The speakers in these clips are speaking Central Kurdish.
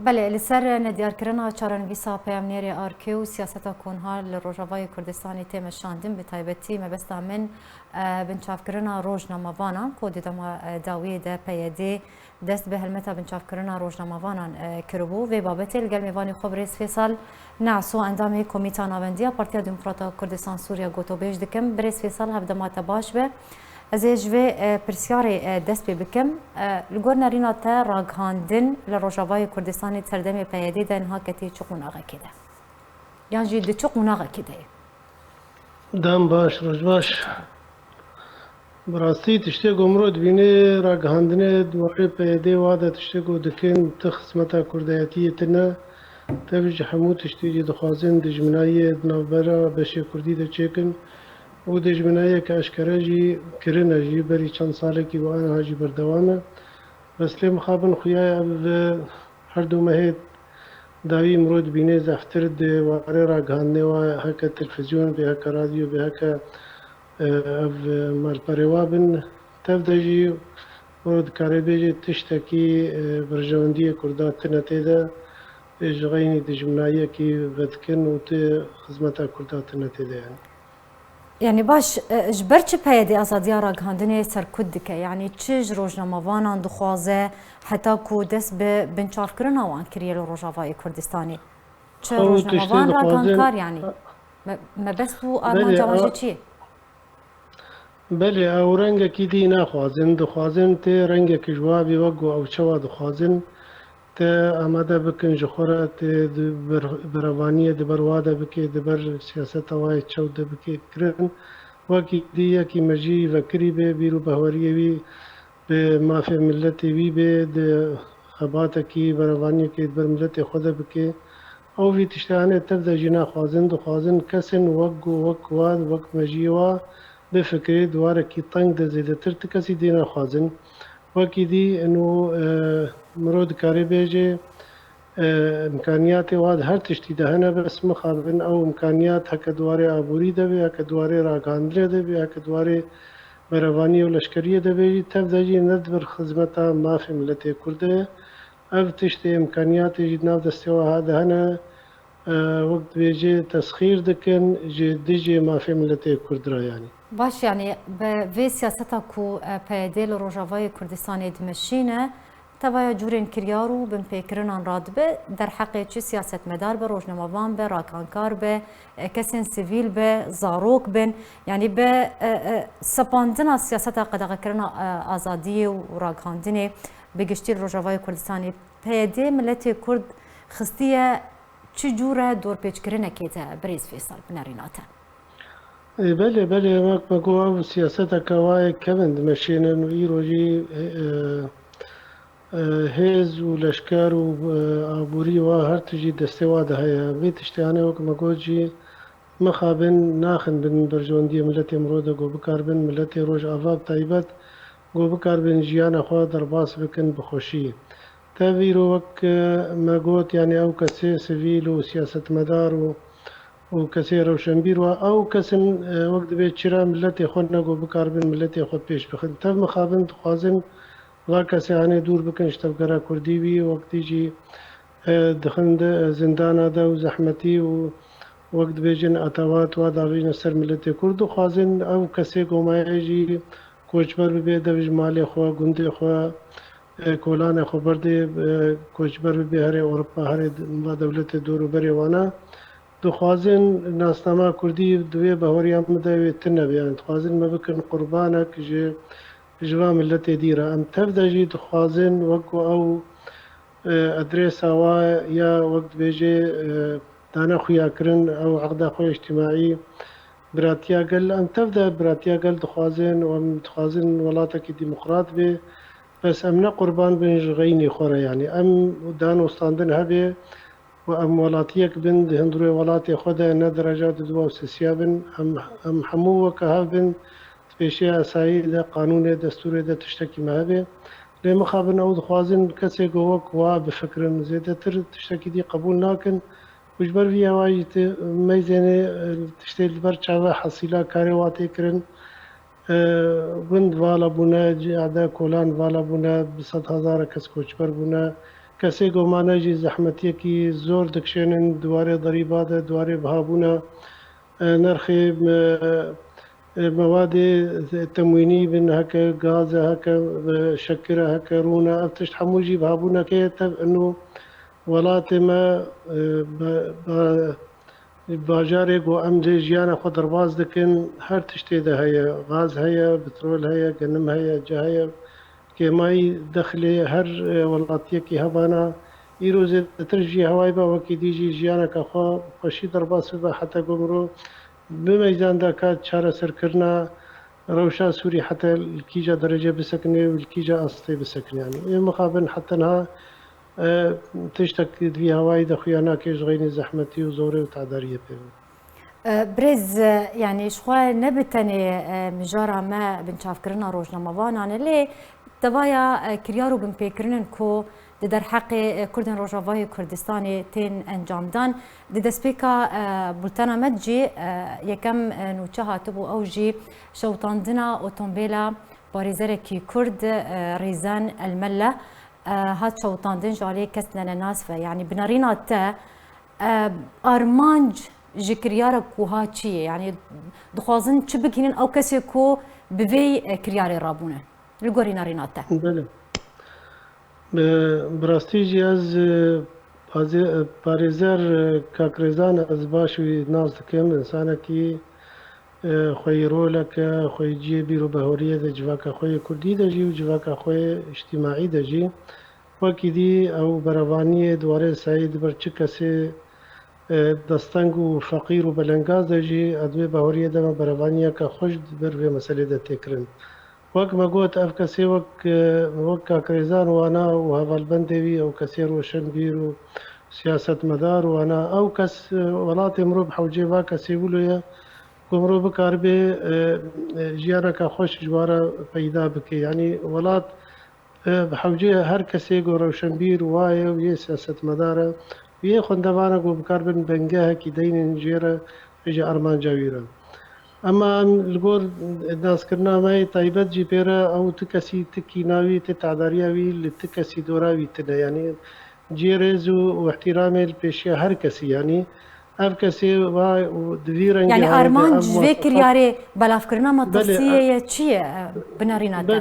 بله لسر ندیارکردنا چارەنویسا پەیامنێری ئارکێ و سیاسەتە کۆنها لە ڕۆژاوای کوردستانی تێمەشاندن بە تایبەتی مەبەستا من بنچافکردنا ڕۆژنامەوانان کۆ دێدەما داویێدا پەیەدێ دەست بە هەلمەتە بنچافکردنا ڕۆژنامەوانان کردبوو وێ بابەتێ لەگەڵ میێوانی خۆ برێز فێساڵ ناسۆ ئەندامی کۆمیتا ناوەندیە پارتیا دیموکراتە کوردستان سووریا گۆتۆبێژ دکەم برێز فێساڵ هەفدەماتە باش بێ Ez ê ji vê pirsiyarê dest pê bikim li gor nêrîna te ragihandin li Rojavayê Kurdistanê serdemê PYD de niha ketî çi qûnaxekê de yan jî di çi qûnaxekê de ye Dem baş roj baş bi rastî tiştê ku mirov dibîne ragihandinê dwarê PYD wa de tiştê ku dikin ti xizmeta kurdayetiyê tune tev ji hemû tiştê jî dixwazin dijminayê di navbera beşê Kurdî de çêkin û dijminayeke eşkere jî kirine jî berî çend salekî û aniha jî berdewam e. Bes lê mixabin xuyaya ev her du mehê dawî mirov dibîne zeftir di warê ragihandinê wa heke televîzyon bê heke radyo bê heke ev malperê wa bin tev de jî mirov dikare bêje tiştekî berjewendiyê Kurda tune tê de ji xeynî dijminayekî vedikin û tê xizmeta Kurda tune tê de yani. Yani baş ji ber çi PYD azadiya ragihandinê serkût dike yanî çi ji rojnamevanan dixwaze heta ku dest bi binçavkirina wan kiriye li Rojavayê Kurdistanê çi rojnamevan ragihankar yanî mebest bû armanca wan jî çi ye Belê ew rengekî dî naxwazin dixwazin tê rengekî ji wa bê wek got ew çawa dixwazin tê amade bikin ji xwe re tê birevaniyê di ber wa de bike di ber siyaseta wayê çew de bike kirin wekî dî yekî me jî vekirî bê bîr û behweriyê wî bi mafê milletê wî bê di xebatekî berevaniyekê di ber milletê xwe de bike ew vî tiştanê tev de jî naxwazin dixwazin kesên wek got wek wan wek me jî wa bifikirê dwarekî teng de zêdetir ti kesî dê naxwazin wekî dî enû mirov dikare bêje imkaniyatê wa her tiştî de hene bes mixabin ew imkaniyat heke dwarê aborî de bê heke dwarê ragihandinê de bê heke dwarê berevaniyê û leşkeriyê de bê jî tev de jî nedibir xizmeta mafê milletê Kurd de ev tiştê imkaniyatê jî nav destê wa de hene wek dibêje tesxîr dikin ji dijî mafê milletê Kurd re yanî. Baş yani bi vê siyaseta ku PYD li Rojavayê Kurdistanê dimeşîne tevaya curên kiryar û binpêkirinan radibe derheqê çi siyasetmedar be rojnamevan be ragihankar be kesên sivîl be zarok bin yanî be sepandina siyaseta qedexekirina azadiyê û ragihandinê bi giştî li Rojavayê Kurdistanê PYD milletê Kurd xistiye çi cûre dorpêçkirinekê te birêz Fêsal binêrîna te Belê belê emek me got ew siyaseteke wayê kevin dimeşînin û îro jî hêz û leşker û aborî wa her ti jî destê wa de heye vê tiştanê wek me got jî mixabin naxin bin berjewendiyê milletê mirov de got bikarbin milletê roj ava bi taybet got bikarbin jiyana xwe derbas bikin bi xweşî tev îro wek me got yanî ew kesê sivîl û siyasetmedar û kesê rewşenbîr wa ew kesin wek dibe çira milletê xwe negot bikarbin milletê xwe pêş bixin tev mixabin dixwazin va kesê hanê dûr bikin ji tevgera Kurdî wî wektî jî dixin zindana de û zehmetî û wek dibêjin etewat wa davêjin ser milletê Kurd dixwazin ew kesê gomayê jî koçber bibe dev ji malê xwe gundê xwe kolanê xwe berdê koçber bibe herê Ewropa herê va dewletê dûrûberê wan e dixwazin nasnama Kurdî di wê behweriya min de wê tune be yani dixwazin me bikin qurbanek ji va milletê dîr e em tev de jî dixwazin wek ku ew adrêsa wa ya wek dibêje dane xuyakirin ew eqda xwe îctimaî biratiya gel em tev de biratiya gel dixwazin û em dixwazin welatekî dîmokrat bê bes em ne qurban bin ji xeynî xwe re yanî em danostandin hebe û em welatiyek bin di hundirê welatê xwe de ne dereca di duwa û sesiya bin em hemû weke hev bin pêşiya esayî de qanûnê destûrê de tiştekî me hebe lê mixabin ew dixwazin kesê ku wek wa bifikirin zêdetir tiştekî dî qebûl nakin û ji ber vî hewa jî meyzênê tiştê li ber çawa hesîla karê wa tê kirin gund vala bûne cihada kolan vala bûne bi sed hezara kes koçber bûne کەسێک گۆمانەژی زەحمەتیەکی زۆر دەکشێنن دوارێ دەریبادە دوارێ بهابوونە نرخێ موادێ تەموینی بن هەکە گازە هەکە شەکرە هەکە ڕوونە ئەم تشت هەمووژی بهابوونەکەیە و وڵاتێمە باژارێک و ئەم جێ ژیانە خۆ دەرباز دەکەن هەر تشتێدا هەیە غاز هەیە پترۆل هەیە گەنم هەیە جا هەیە کێمایی دەخلێ هەر وڵاتیەکی هەبانە ئیرۆزێ ترژی هەوای بە وەکی دیژی ژیانەکە خۆ خۆشی دەرباز بە حتا گۆمرۆ بمەیزاندا کات چارەسەرکردنا ڕەوشا سووری حتا کیجا دەرەجە بسەکنێ و کیجا ئەستی بسەکنیانی ئێمە خابن حتەنها تشتێک دوی هەوای دەخویانە کێژغینی زەحمەتی و زۆرە و تاداریە پێ برێز یعنی شخوا نەبتەنێ مژارە مە بنچافکردنا ڕۆژنامەوانانە لێ دەوایە کریار و بنپێکردن کۆ di derheqê Kurdên Rojavayê Kurdistanê tên encamdan di destpêka bultena me cî yekem nûçe hatibû ew jî şewtandina otomobîla parêzerekî Kurd Rêzen Elmelle hat şewtandin ji aliyê kes nenenas ve yani binarîna te armanc ji kiryara ku ha çi ye yani dixwazin çi bikînin ew kesê ku bi vê kiryarê rabûne li gorî narîna te. براستیجی از پارێزەر کاکرێزان ئەس باشوی ناز دەکەم ئینسانێکی خۆی ڕۆلەکە خۆی جێ بیر و بەهۆریە دە جوواکە خۆی کوردی دەژی و جوواکە خۆی اجتیماعی دەژی وەکی دی ئەو بەرەوانیە دوارێ سعید بەر چ کەسێ دەستەنگ و فەقیر و بەلەنگاز دەژی ئەدوێ بەهۆریە دەمە بەرەوانیەکە خۆش بەر وێ مەسەلێ دەتێکردن وەک مەگوت ئەف کەسێ وەک کاکرێزان وانە و هەڤڵبەندێوی ئەو کەسێ ڕۆشنبیر و سیاست مەدار وانە ئەو کەس وڵاتی مرۆڤ حەوجێوا کەسێ بولویە گۆمرۆ بکاربێ ژیانەکە خۆش ژوارە پەیدا بکە ینی وڵات حەوجێ هەر کەسێک و ڕەوشنبیر وایە و یە سیاست مەدارە ویە خوندەوانە گۆ بکاربن بەنگەهەکی دەینن ژێرە ژە ئەرمانجاویرە ئەمە لەگۆر ناسکردنامای تایبەت جی پێرە ئەو تو کەسی تکی ناوی تێ تعداریاوی لە تو کەسی دۆراوی تنە ینی جێرێز و احتیرامێ پێشیە هەر کەسی ینی ئەف کەسێ دوی ڕەنگی یعنی ئارمانج vê kiryarê belavkirina matirsiyê çi ye binarîna te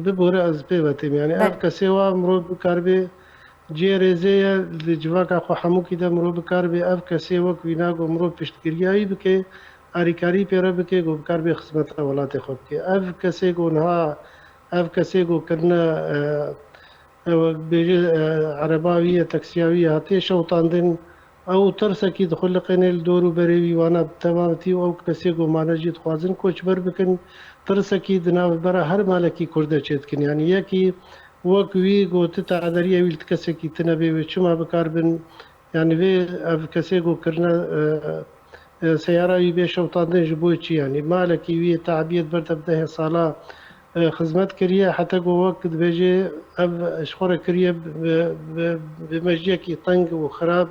bibore ez pê vetim yani ev kesê wa mirov bikarbê cêrêzeye li civaka xwe hemûkî de mirov bikarbê ev kesê wek wîna got mirov piştgiriyayî bike alîkarî pêre bike got bikarbê xizmeta welatê xwe bike ev kesê got niha ev kesê got kirine bêje erebawî taksiyawî hatiye şewtandin ئەو تەرسێکی دخلقێنێ دۆر و بەرێوی وانە تەمامەتی و ئەو کەسێک گۆمانەژی دخوازن کۆچبەر بکەن ترسێکی دناوبەرە هەر مالێکی کوردە چێتکن ینی یەکی وەکوی گوتە تەعادەریەویل کەسێکی تنەبێ چما بکاربن یعنی وێ ئەv کەسێک گۆکردنە سیاراوی بێ شەوتاندن ji بۆ چی ینی مالێکی ویە تعبیەت بەردە بدەهێ ساڵا خزمەت کردە حتا گۆ وەک دبێژێ ئەv شخۆرە کردە بمەژیەکی تەنگ و خراپ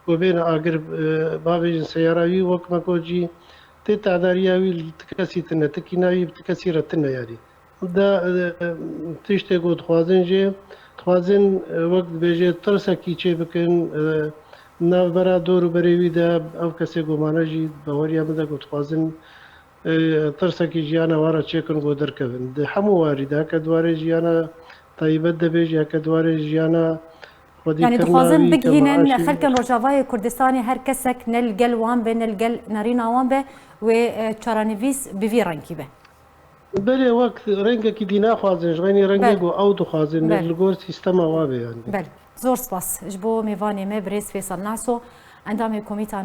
وبين آخر بابي سياراوي وك ماكوجي تتعدارياوي تكسي تنا تكيناوي بتكسيرة تنا يعني دا تشتى قد خوازن وقت بيجي ترسا كيشي بكن نافبرا دور بريوي دا أو كسي قمانجي بوريا مدا قد خوازن ترسا كي جيانا وارا تشيكن قدر كفن دا حمو وارد هكا دواري جيانا طيبت دا بيجي هكا دواري جيانا يعني دخوازن بگهینن خلکن روجاوای کردستانی هر کسک نلگل وان به نلگل نرینا وان به و چارانویس بوی رنگی به بله وقت رنگ کی دینا خوازن جغینی رنگ گو او دخوازن لگور سیستم وابه يعني بله زور سپاس جبو میوانی ما بريس فيصل نعسو اندام کمیته